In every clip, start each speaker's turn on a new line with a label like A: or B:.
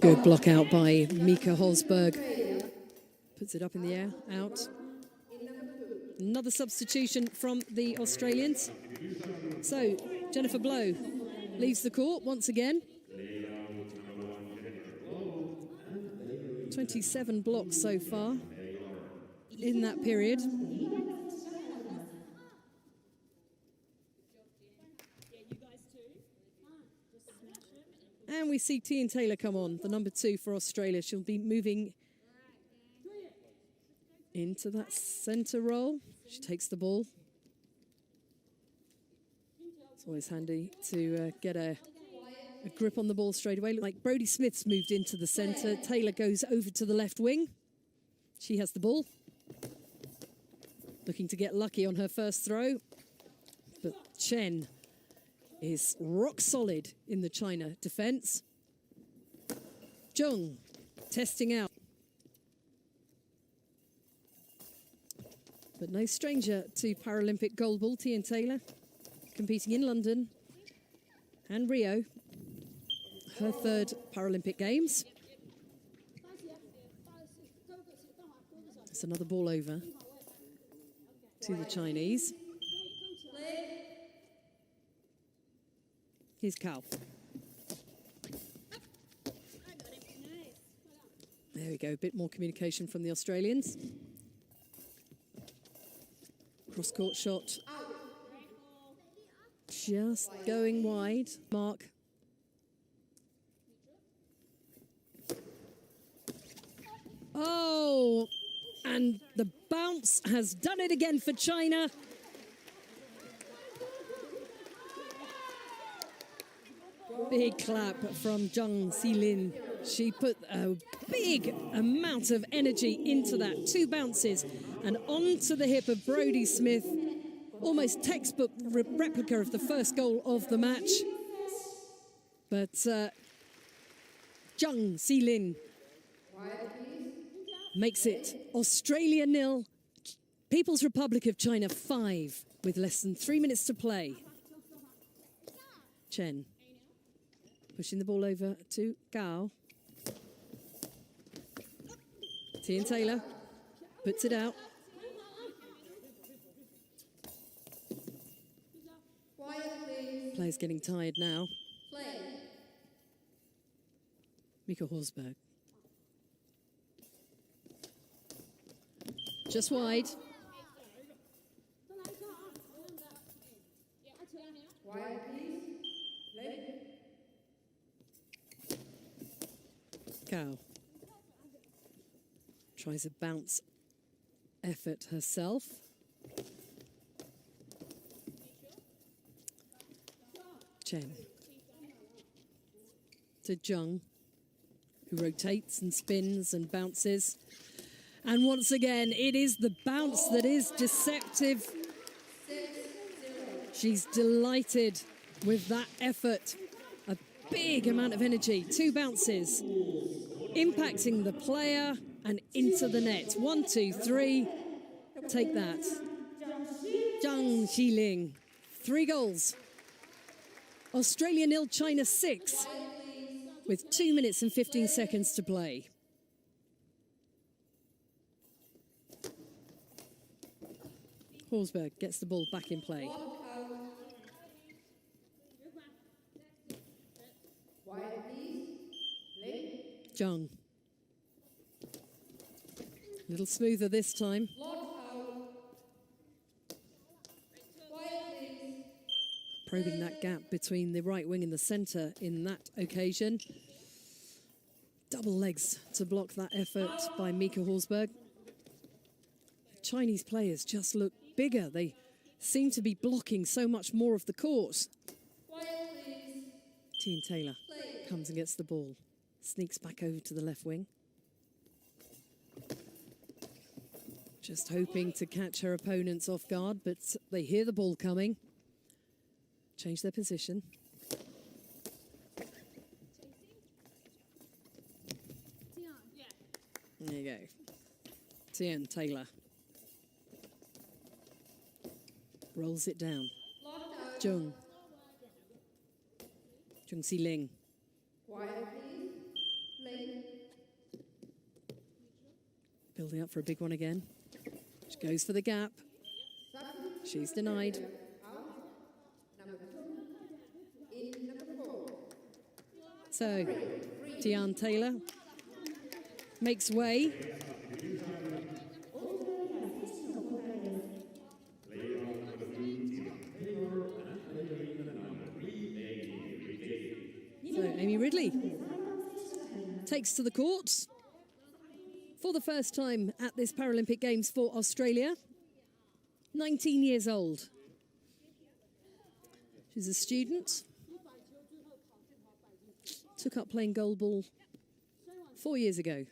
A: Good block out by Mika Holsberg. Puts it up in the air, out. Another substitution from the Australians. So Jennifer Blow leaves the court once again. 27 blocks so far in that period. And we see Tian Taylor come on, the number 2 for Australia. She'll be moving into that centre role. She takes the ball. It's always handy to get a grip on the ball straight away. Like Brodie Smith's moved into the centre. Taylor goes over to the left wing. She has the ball. Looking to get lucky on her first throw. But Chen is rock solid in the China defence. Zheng testing out. But no stranger to Paralympic goalball, Tian Taylor, competing in London and Rio, her 3rd Paralympic Games. It's another ball over to the Chinese. Here's Cal. There we go, a bit more communication from the Australians. Cross-court shot. Just going wide. Mark. Oh, and the bounce has done it again for China. Big clap from Zheng Xilin. She put a big amount of energy into that. 2 bounces and onto the hip of Brodie Smith. Almost textbook replica of the first goal of the match. But Zheng Xilin makes it Australia 0, People's Republic of China 5 with less than 3 minutes to play. Chen pushing the ball over to Gao. Tian Taylor puts it out. Players getting tired now. Mika Holsberg. Just wide. Cow tries a bounce effort herself. Chen to Zheng, who rotates and spins and bounces. And once again, it is the bounce that is deceptive. She's delighted with that effort. A big amount of energy. 2 bounces, impacting the player and into the net. 1, 2, 3. Take that. Zheng Xilin, 3 goals. Australia 0, China 6, with 2 minutes and 15 seconds to play. Holsberg gets the ball back in play. Zheng. A little smoother this time. Probing that gap between the right wing and the centre in that occasion. Double legs to block that effort by Mika Holsberg. Chinese players just look bigger. They seem to be blocking so much more of the court. Tian Taylor comes and gets the ball. Sneaks back over to the left wing. Just hoping to catch her opponents off guard, but they hear the ball coming. Change their position. There you go. Tian Taylor. Rolls it down. Zheng Xilin. Building up for a big one again. She goes for the gap. She's denied. So, Deanne Taylor makes way. So, Amy Ridley takes to the court for the first time at this Paralympic Games for Australia. 19 years old. She's a student. Took up playing goalball 4 years ago.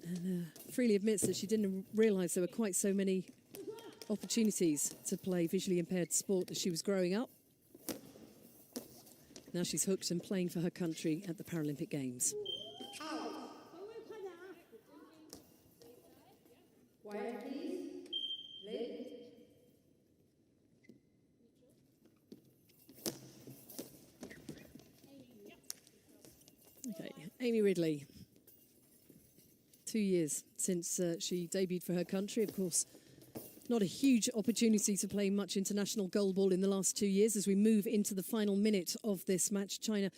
A: And freely admits that she didn't realise there were quite so many opportunities to play visually impaired sport as she was growing up. Now she's hooked and playing for her country at the Paralympic Games. Okay, Amy Ridley. 2 years since she debuted for her country. Of course, not a huge opportunity to play much international goalball in the last 2 years as we move into the final minute of this match. China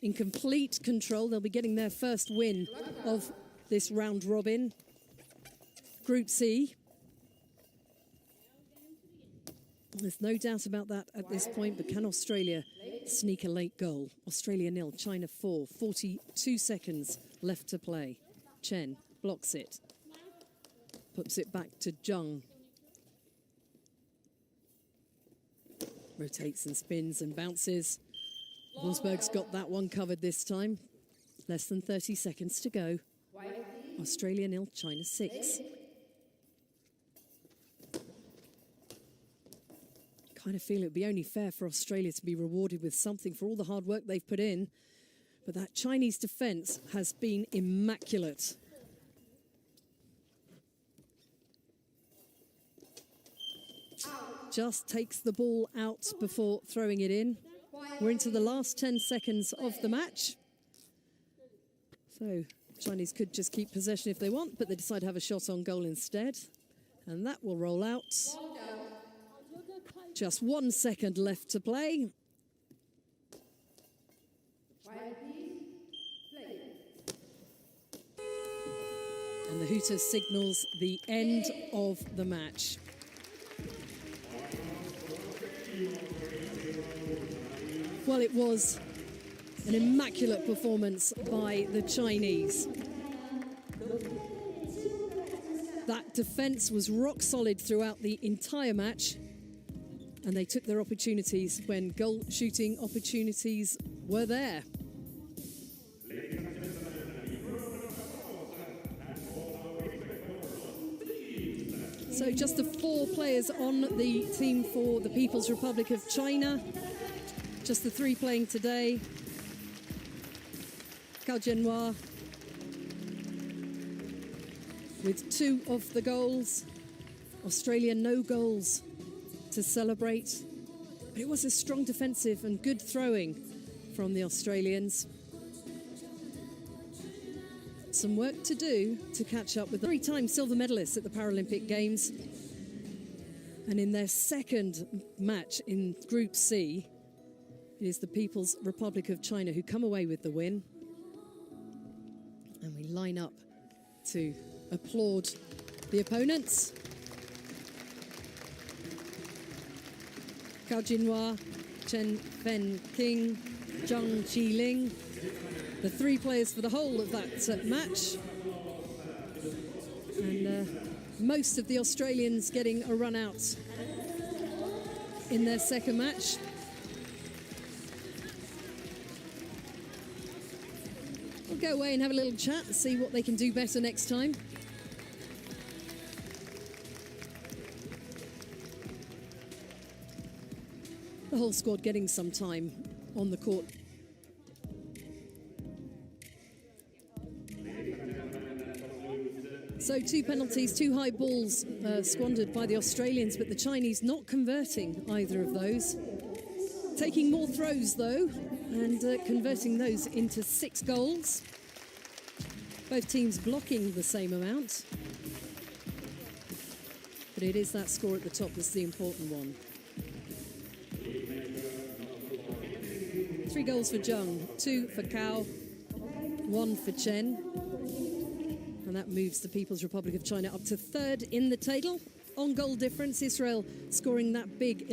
A: in complete control. They'll be getting their first win of this round robin. Group C. There's no doubt about that at this point, but can Australia sneak a late goal? Australia 0, China 4, 42 seconds left to play. Chen blocks it, puts it back to Zhang. Rotates and spins and bounces. Forsberg's got that one covered this time. Less than 30 seconds to go. Australia 0, China 6. Kind of feel it would be only fair for Australia to be rewarded with something for all the hard work they've put in. But that Chinese defence has been immaculate. Just takes the ball out before throwing it in. We're into the last 10 seconds of the match. So Chinese could just keep possession if they want, but they decide to have a shot on goal instead. And that will roll out. Just 1 second left to play. And the hooter signals the end of the match. Well, it was an immaculate performance by the Chinese. That defence was rock solid throughout the entire match. And they took their opportunities when goal shooting opportunities were there. So just the 4 players on the team for the People's Republic of China. Just the 3 playing today. Cao Jianhua with 2 of the goals. Australia no goals to celebrate. But it was a strong defensive and good throwing from the Australians. Some work to do to catch up with the 3-time silver medalists at the Paralympic Games. And in their second match in Group C, it is the People's Republic of China who come away with the win. And we line up to applaud the opponents. Cao Jianhua, Chen Fen King, Zhang Jiling, the 3 players for the whole of that match. And most of the Australians getting a run out in their second match. We'll go away and have a little chat and see what they can do better next time. The whole squad getting some time on the court. So 2 penalties, 2 high balls squandered by the Australians, but the Chinese not converting either of those. Taking more throws, though, and converting those into 6 goals. Both teams blocking the same amount. But it is that score at the top that's the important one. 3 goals for Zheng, 2 for Cao, 1 for Chen. And that moves the People's Republic of China up to 3rd in the table. On goal difference, Israel scoring that big